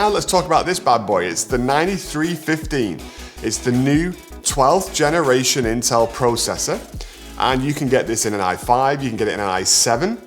Now let's talk about this bad boy. It's the 9315. It's the new 12th generation Intel processor. And you can get this in an i5, you can get it in an i7.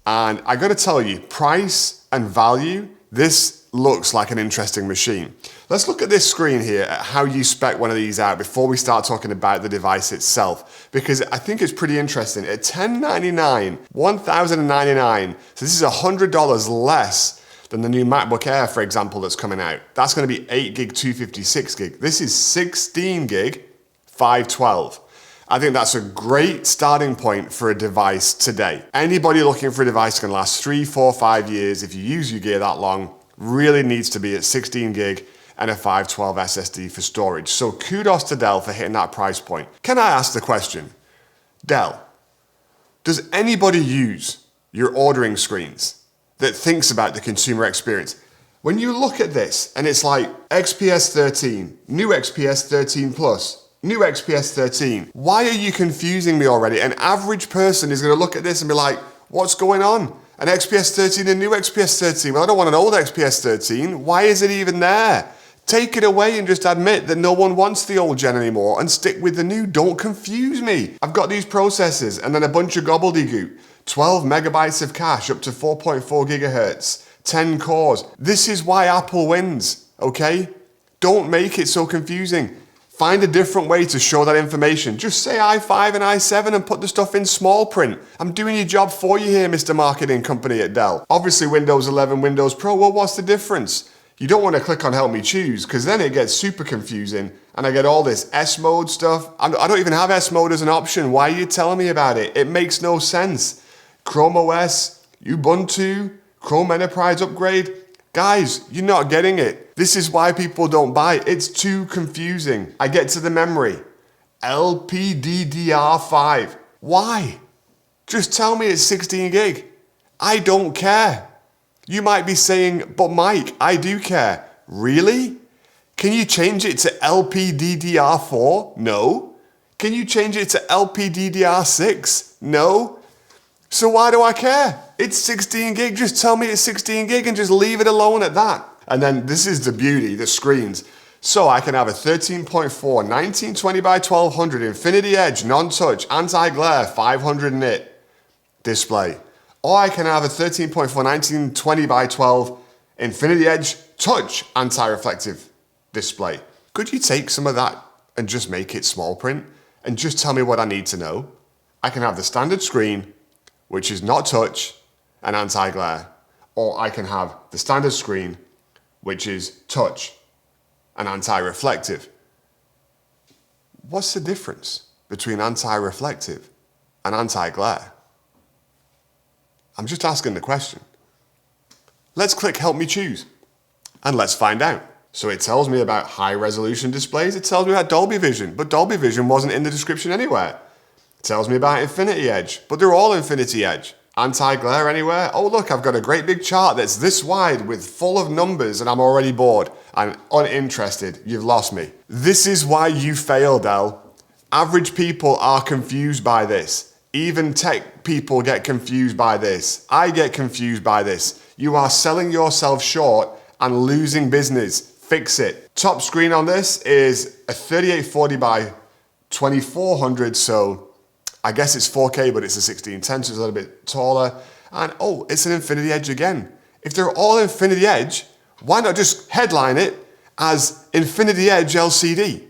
And I gotta tell you, price and value, this looks like an interesting machine. Let's look at this screen here at how you spec one of these out before we start talking about the device itself, because I think it's pretty interesting. At $1,099, $1,099, so this is $100 less than the new MacBook Air, for example, that's coming out. That's gonna be 8 gig, 256 gig. This is 16 gig, 512. I think that's a great starting point for a device today. Anybody looking for a device that's gonna last 3, 4, 5 years, if you use your gear that long, really needs to be at 16 gig and a 512 SSD for storage. So kudos to Dell for hitting that price point. Can I ask the question, Dell, does anybody use your ordering screens that thinks about the consumer experience? When you look at this and it's like XPS 13, new XPS 13 Plus, new XPS 13, why are you confusing me already? An average person is gonna look at this and be like, what's going on? An XPS 13 and new XPS 13. Well, I don't want an old XPS 13. Why is it even there? Take it away and just admit that no one wants the old gen anymore and stick with the new. Don't confuse me. I've got these processors and then a bunch of gobbledygook. 12 megabytes of cache up to 4.4 gigahertz, 10 cores. This is why Apple wins, okay? Don't make it so confusing. Find a different way to show that information. Just say i5 and i7 and put the stuff in small print. I'm doing your job for you here, Mr. Marketing Company at Dell. Obviously Windows 11, Windows Pro, well, what's the difference? You don't want to click on Help Me Choose because then it gets super confusing and I get all this S mode stuff. I don't even have S mode as an option. Why are you telling me about it? It makes no sense. Chrome OS, Ubuntu, Chrome Enterprise upgrade. Guys, you're not getting it. This is why people don't buy it. It's too confusing. I get to the memory. LPDDR5. Why? Just tell me it's 16 gig. I don't care. You might be saying, but Mike, I do care. Really? Can you change it to LPDDR4? No. Can you change it to LPDDR6? No. So why do I care? It's 16 gig, just tell me it's 16 gig and just leave it alone at that. And then this is the beauty, the screens. So I can have a 13.4 1920 by 1200 Infinity Edge, non-touch, anti-glare, 500 nit display. Or I can have a 13.4 1920 by 12 Infinity Edge, touch, anti-reflective display. Could you take some of that and just make it small print and just tell me what I need to know? I can have the standard screen, which is not touch and anti-glare, or I can have the standard screen, which is touch and anti-reflective. What's the difference between anti-reflective and anti-glare? I'm just asking the question. Let's click Help Me Choose and let's find out. So it tells me about high resolution displays, it tells me about Dolby Vision, but Dolby Vision wasn't in the description anywhere. It tells me about Infinity Edge, but they're all Infinity Edge. Anti-glare anywhere? Oh look, I've got a great big chart that's this wide with full of numbers and I'm already bored. I'm uninterested. You've lost me. This is why you fail, Dell. Average people are confused by this. Even tech people get confused by this. I get confused by this. You are selling yourself short and losing business. Fix it. Top screen on this is a 3840 by 2400, so I guess it's 4K, but it's a 1610, so it's a little bit taller. And oh, it's an Infinity Edge again. If they're all Infinity Edge, why not just headline it as Infinity Edge LCD?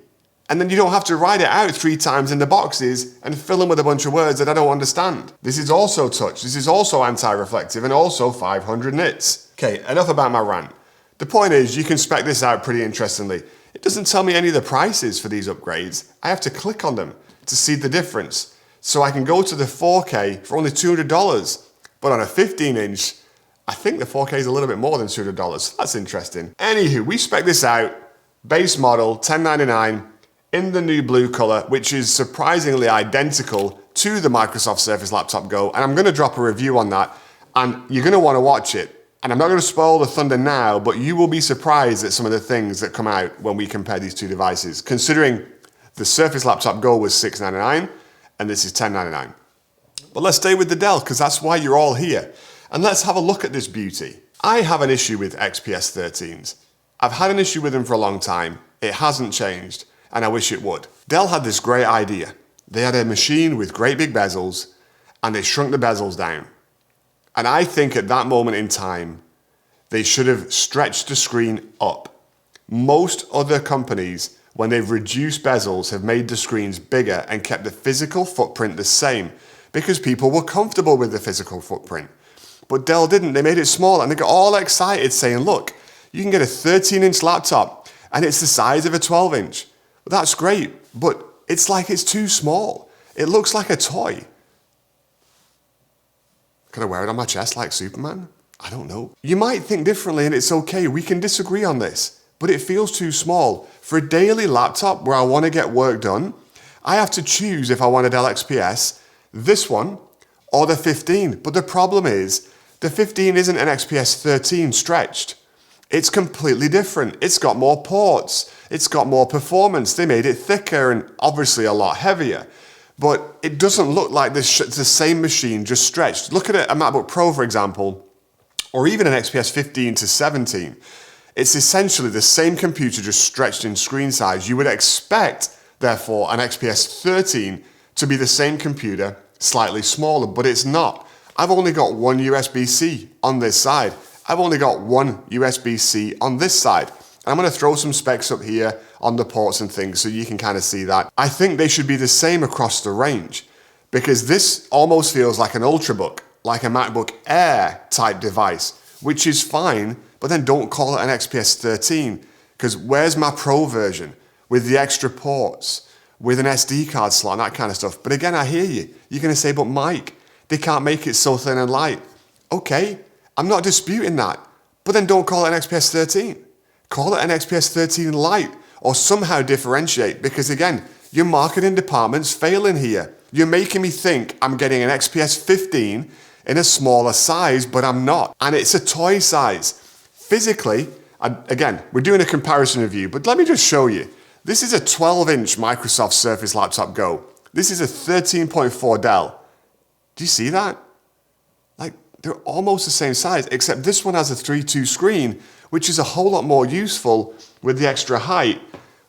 And then you don't have to write it out 3 times in the boxes and fill them with a bunch of words that I don't understand. This is also touch, this is also anti-reflective, and also 500 nits. Okay, enough about my rant. The point is, you can spec this out pretty interestingly. It doesn't tell me any of the prices for these upgrades. I have to click on them to see the difference. So I can go to the 4K for only $200, but on a 15-inch, I think the 4K is a little bit more than $200. So that's interesting. Anywho, we spec this out, base model, $1099, in the new blue color, which is surprisingly identical to the Microsoft Surface Laptop Go. And I'm gonna drop a review on that, and you're gonna wanna watch it. And I'm not gonna spoil the thunder now, but you will be surprised at some of the things that come out when we compare these two devices, considering the Surface Laptop Go was $699, and this is $1099. But let's stay with the Dell, because that's why you're all here. And let's have a look at this beauty. I have an issue with XPS 13s. I've had an issue with them for a long time. It hasn't changed, and I wish it would. Dell had this great idea. They had a machine with great big bezels, and they shrunk the bezels down. And I think at that moment in time, they should have stretched the screen up. Most other companies, when they've reduced bezels, have made the screens bigger and kept the physical footprint the same because people were comfortable with the physical footprint. But Dell didn't. They made it small, and they got all excited saying, look, you can get a 13-inch laptop and it's the size of a 12-inch. Well, that's great, but it's like it's too small. It looks like a toy. Could I wear it on my chest like Superman? I don't know. You might think differently, and it's okay. We can disagree on this, but it feels too small. For a daily laptop where I want to get work done, I have to choose if I want a Dell XPS, this one, or the 15. But the problem is, the 15 isn't an XPS 13 stretched. It's completely different. It's got more ports. It's got more performance. They made it thicker and obviously a lot heavier. But it doesn't look like the same machine just stretched. Look at a MacBook Pro, for example, or even an XPS 15 to 17. It's essentially the same computer just stretched in screen size. You would expect, therefore, an XPS 13 to be the same computer, slightly smaller, but it's not. I've only got one USB-C on this side. I've only got one USB-C on this side. And I'm going to throw some specs up here on the ports and things so you can kind of see that. I think they should be the same across the range because this almost feels like an Ultrabook, like a MacBook Air type device, which is fine, but then don't call it an XPS 13 because where's my Pro version with the extra ports, with an SD card slot and that kind of stuff. But again, I hear you. You're going to say, but Mike, they can't make it so thin and light. Okay, I'm not disputing that, but then don't call it an XPS 13. Call it an XPS 13 Lite or somehow differentiate because again, your marketing department's failing here. You're making me think I'm getting an XPS 15 in a smaller size, but I'm not. And it's a toy size. Physically, again, we're doing a comparison review, but let me just show you. This is a 12-inch Microsoft Surface Laptop Go. This is a 13.4 Dell. Do you see that? Like, they're almost the same size, except this one has a 3.2 screen, which is a whole lot more useful with the extra height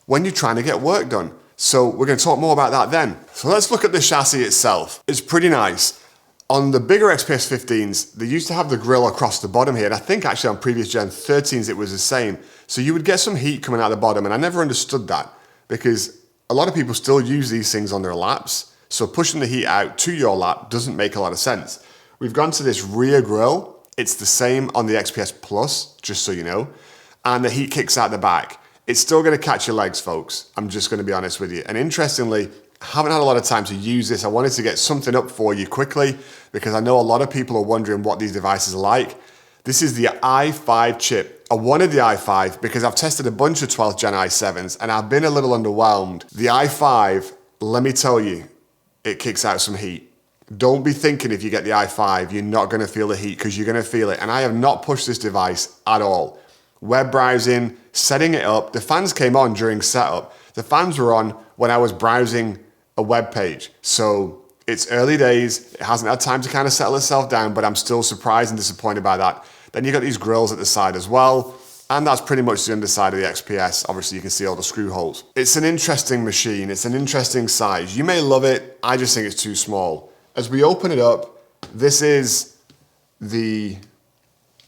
when you're trying to get work done. So we're going to talk more about that then. So let's look at the chassis itself. It's pretty nice. On the bigger XPS 15s, they used to have the grille across the bottom here, and I think actually on previous Gen 13s it was the same. So you would get some heat coming out the bottom, and I never understood that because a lot of people still use these things on their laps, so pushing the heat out to your lap doesn't make a lot of sense. We've gone to this rear grille. It's the same on the XPS Plus, just so you know, and the heat kicks out the back. It's still going to catch your legs, folks. I'm just going to be honest with you. And interestingly, I haven't had a lot of time to use this. I wanted to get something up for you quickly because I know a lot of people are wondering what these devices are like. This is the i5 chip. I wanted the i5 because I've tested a bunch of 12th Gen i7s and I've been a little underwhelmed. The i5, let me tell you, it kicks out some heat. Don't be thinking if you get the i5, you're not going to feel the heat because you're going to feel it. And I have not pushed this device at all. Web browsing, setting it up. The fans came on during setup. The fans were on when I was browsing a web page. So it's early days. It hasn't had time to kind of settle itself down, but I'm still surprised and disappointed by that. Then you got these grills at the side as well. And that's pretty much the underside of the XPS. Obviously, you can see all the screw holes. It's an interesting machine. It's an interesting size. You may love it. I just think it's too small. As we open it up, this is the,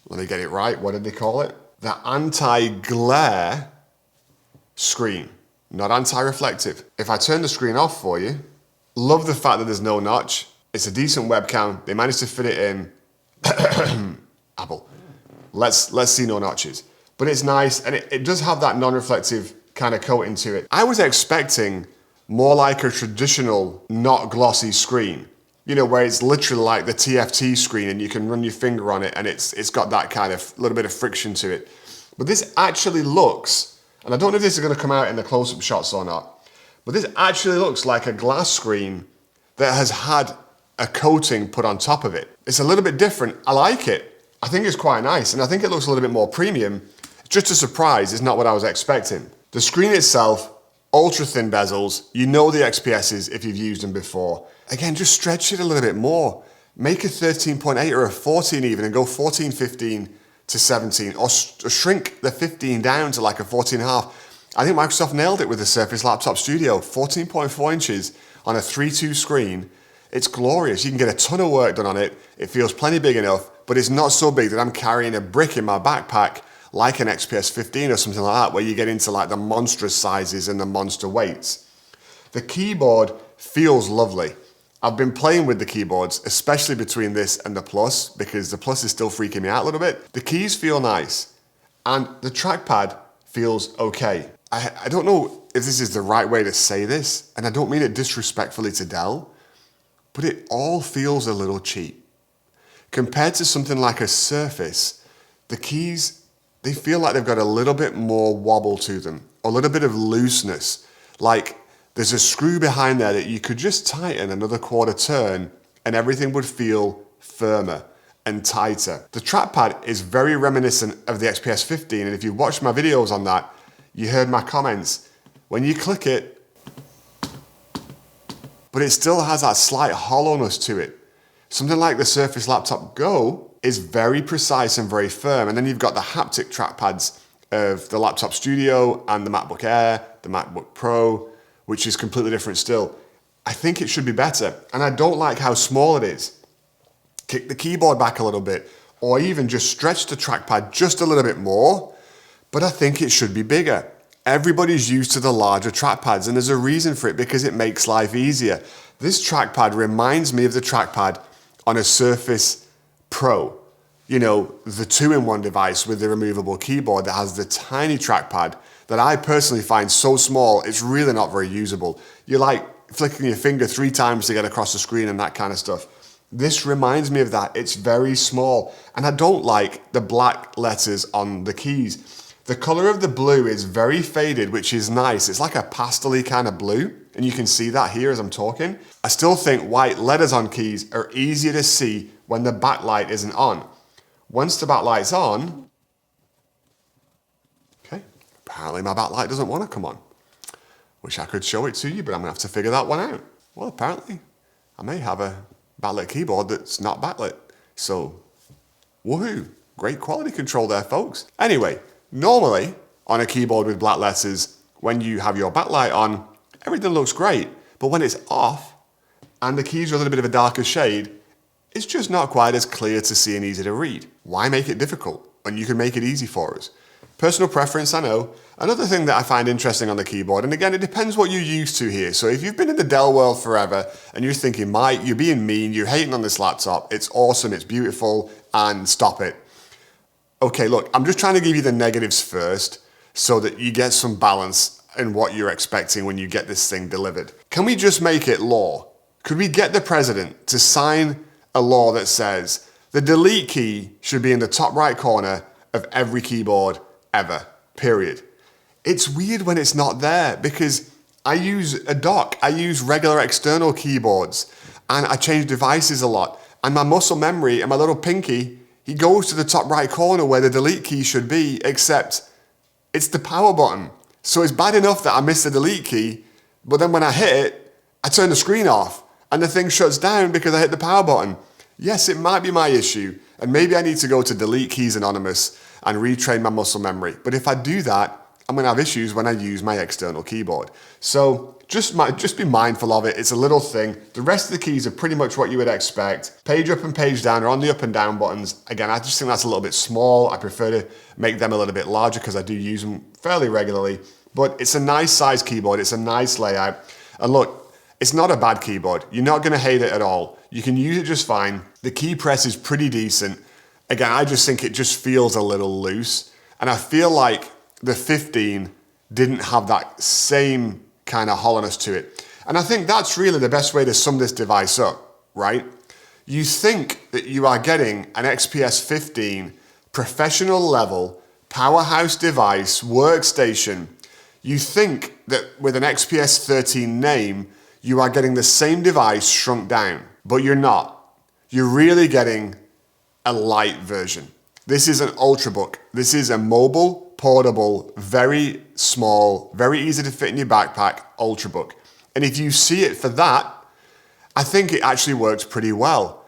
let me get it right, what did they call it? The anti-glare screen, not anti-reflective. If I turn the screen off for you, love the fact that there's no notch. It's a decent webcam. They managed to fit it in. Apple. Let's see no notches. But it's nice, and it does have that non-reflective kind of coating to it. I was expecting more like a traditional, not glossy screen. You know, where it's literally like the TFT screen and you can run your finger on it and it's got that kind of little bit of friction to it. But this actually looks, and I don't know if this is going to come out in the close-up shots or not, but this actually looks like a glass screen that has had a coating put on top of it. It's a little bit different. I like it. I think it's quite nice, and I think it looks a little bit more premium. It's just a surprise. It's not what I was expecting. The screen itself, ultra-thin bezels. You know the XPSs if you've used them before. Again, just stretch it a little bit more. Make a 13.8 or a 14 even and go 14, 15 to 17 or shrink the 15 down to like a 14.5. I think Microsoft nailed it with the Surface Laptop Studio. 14.4 inches on a 3.2 screen. It's glorious. You can get a ton of work done on it. It feels plenty big enough, but it's not so big that I'm carrying a brick in my backpack like an XPS 15 or something like that, where you get into like the monstrous sizes and the monster weights. The keyboard feels lovely. I've been playing with the keyboards, especially between this and the Plus, because the Plus is still freaking me out a little bit. The keys feel nice, and the trackpad feels okay. I don't know if this is the right way to say this, and I don't mean it disrespectfully to Dell, but it all feels a little cheap. Compared to something like a Surface, the keys, they feel like they've got a little bit more wobble to them, a little bit of looseness. Like there's a screw behind there that you could just tighten another quarter turn and everything would feel firmer and tighter. The trackpad is very reminiscent of the XPS 15, and if you watched my videos on that, you heard my comments. When you click it, but it still has that slight hollowness to it. Something like the Surface Laptop Go is very precise and very firm, and then you've got the haptic trackpads of the Laptop Studio and the MacBook Air, the MacBook Pro, which is completely different still. I think it should be better, and I don't like how small it is. Kick the keyboard back a little bit, or even just stretch the trackpad just a little bit more, but I think it should be bigger. Everybody's used to the larger trackpads, and there's a reason for it, because it makes life easier. This trackpad reminds me of the trackpad on a Surface Pro. You know, the 2-in-1 device with the removable keyboard that has the tiny trackpad that I personally find so small, it's really not very usable. You're like flicking your finger 3 times to get across the screen and that kind of stuff. This reminds me of that. It's very small, and I don't like the black letters on the keys. The color of the blue is very faded, which is nice. It's like a pastel-y kind of blue, and you can see that here as I'm talking. I still think white letters on keys are easier to see when the backlight isn't on. Once the backlight's on, okay, apparently my backlight doesn't want to come on. Wish I could show it to you, but I'm gonna have to figure that one out. Well, apparently I may have a backlit keyboard that's not backlit. So, woohoo, great quality control there, folks. Anyway, normally on a keyboard with black letters, when you have your backlight on, everything looks great. But when it's off and the keys are a little bit of a darker shade, it's just not quite as clear to see and easy to read. Why make it difficult when you can make it easy for us? Personal preference, I know. Another thing that I find interesting on the keyboard, and again, it depends what you're used to here. So if you've been in the Dell world forever and you're thinking, Mike, you're being mean, you're hating on this laptop, it's awesome, it's beautiful, and stop it. Okay, look, I'm just trying to give you the negatives first so that you get some balance in what you're expecting when you get this thing delivered. Can we just make it law? Could we get the president to sign a law that says the delete key should be in the top right corner of every keyboard ever, period? It's weird when it's not there, because I use a dock, I use regular external keyboards, and I change devices a lot, and my muscle memory and my little pinky, he goes to the top right corner where the delete key should be, except it's the power button. So it's bad enough that I miss the delete key, but then when I hit it, I turn the screen off and the thing shuts down because I hit the power button. Yes, it might be my issue, and maybe I need to go to Delete Keys Anonymous and retrain my muscle memory. But if I do that, I'm gonna have issues when I use my external keyboard. So just be mindful of it. It's a little thing. The rest of the keys are pretty much what you would expect. Page up and page down are on the up and down buttons. Again, I just think that's a little bit small. I prefer to make them a little bit larger because I do use them fairly regularly. But it's a nice size keyboard. It's a nice layout. And look, it's not a bad keyboard. You're not gonna hate it at all. You can use it just fine. The key press is pretty decent. Again, I just think it just feels a little loose. And I feel like the 15 didn't have that same kind of hollowness to it. And I think that's really the best way to sum this device up, right? You think that you are getting an XPS 15 professional level powerhouse device workstation. You think that with an XPS 13 name, you are getting the same device shrunk down, but you're not. You're really getting a light version. This is an Ultrabook. This is a mobile, portable, very small, very easy to fit in your backpack Ultrabook. And if you see it for that, I think it actually works pretty well.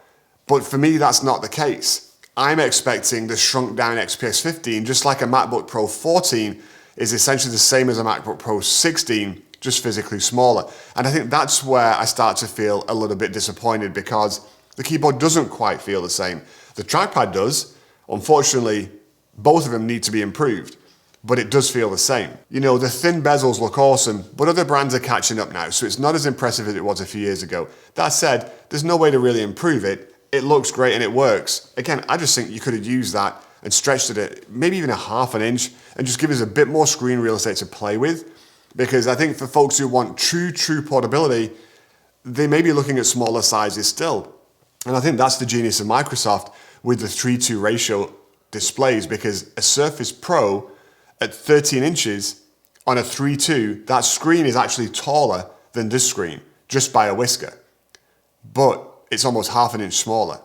But for me, that's not the case. I'm expecting the shrunk down XPS 15, just like a MacBook Pro 14 is essentially the same as a MacBook Pro 16, just physically smaller. And I think that's where I start to feel a little bit disappointed because the keyboard doesn't quite feel the same. The trackpad does. Unfortunately, both of them need to be improved, but it does feel the same. You know, the thin bezels look awesome, but other brands are catching up now, so it's not as impressive as it was a few years ago. That said, there's no way to really improve it. It looks great and it works. Again, I just think you could have used that and stretched it maybe even a half an inch and just give us a bit more screen real estate to play with. Because I think for folks who want true portability, they may be looking at smaller sizes still. And I think that's the genius of Microsoft with the 3:2 ratio displays, because a Surface Pro at 13 inches on a 3:2, that screen is actually taller than this screen, just by a whisker. But it's almost half an inch smaller.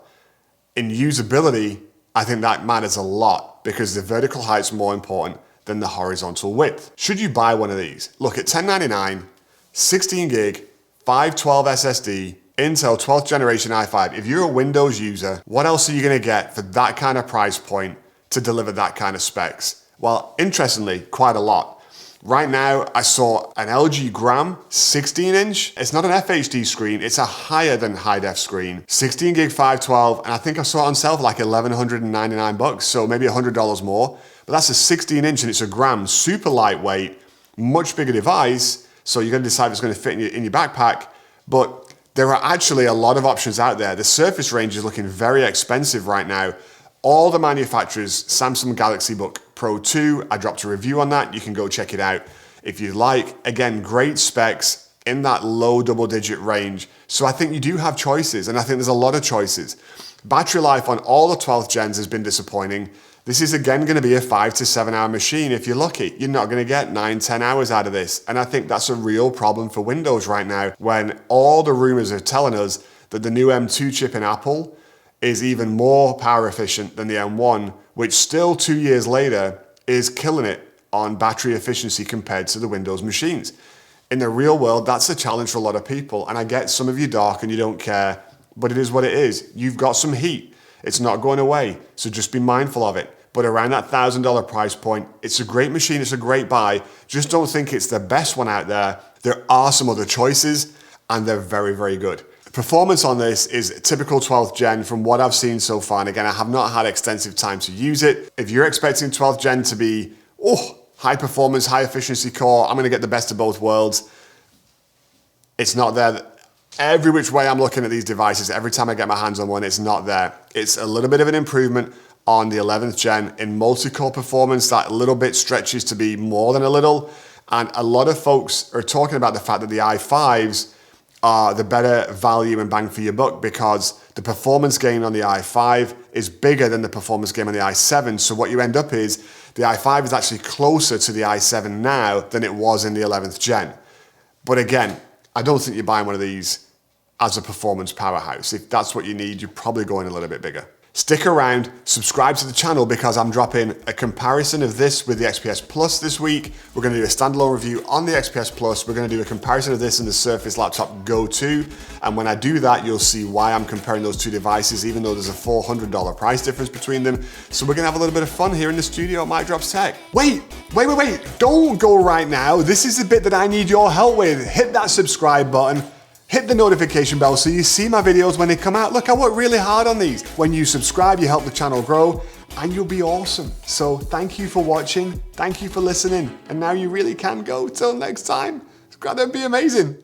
In usability, I think that matters a lot because the vertical height's more important than the horizontal width. Should you buy one of these? Look, at $1099, 16 gig, 512 SSD, Intel 12th generation i5. If you're a Windows user, what else are you gonna get for that kind of price point to deliver that kind of specs? Well, interestingly, quite a lot. Right now, I saw an LG Gram 16 inch. It's not an FHD screen, it's a higher than high def screen. 16 gig 512, and I think I saw it on sale for like $1,199, so maybe $100 more. But that's a 16 inch and it's a Gram, super lightweight, much bigger device. So you're gonna decide if it's gonna fit in your backpack. But there are actually a lot of options out there. The Surface range is looking very expensive right now. All the manufacturers, Samsung Galaxy Book Pro 2, I dropped a review on that. You can go check it out if you like. Again, great specs in that low double-digit range. So I think you do have choices, and I think there's a lot of choices. Battery life on all the 12th gens has been disappointing. This is again going to be a 5 to 7 hour machine if you're lucky. You're not going to get 9-10 hours out of this. And I think that's a real problem for Windows right now, when all the rumors are telling us that the new M2 chip in Apple is even more power efficient than the M1, which still 2 years later is killing it on battery efficiency compared to the Windows machines. In the real world, that's a challenge for a lot of people. And I get some of you dark and you don't care, but it is what it is. You've got some heat. It's not going away. So just be mindful of it. But around that $1,000 price point, it's a great machine. It's a great buy. Just don't think it's the best one out there. There are some other choices and they're very, very good. Performance on this is typical 12th gen from what I've seen so far. And again, I have not had extensive time to use it. If you're expecting 12th gen to be, high performance, high efficiency core, I'm gonna get the best of both worlds. It's not there. Every which way I'm looking at these devices, every time I get my hands on one, it's not there. It's a little bit of an improvement on the 11th gen in multi-core performance. That little bit stretches to be more than a little. And a lot of folks are talking about the fact that the i5s are the better value and bang for your buck because the performance gain on the i5 is bigger than the performance gain on the i7. So what you end up is the i5 is actually closer to the i7 now than it was in the 11th gen. But again, I don't think you're buying one of these as a performance powerhouse. If that's what you need, you're probably going a little bit bigger. Stick around, subscribe to the channel because I'm dropping a comparison of this with the XPS Plus this week. We're gonna do a standalone review on the XPS Plus. We're gonna do a comparison of this in the Surface Laptop Go 2. And when I do that, you'll see why I'm comparing those two devices, even though there's a $400 price difference between them. So we're gonna have a little bit of fun here in the studio at Mike Drops Tech. Wait, don't go right now. This is the bit that I need your help with. Hit that subscribe button. Hit the notification bell so you see my videos when they come out. Look, I work really hard on these. When you subscribe, you help the channel grow and you'll be awesome. So thank you for watching. Thank you for listening. And now you really can go. Till next time, it's gonna be amazing.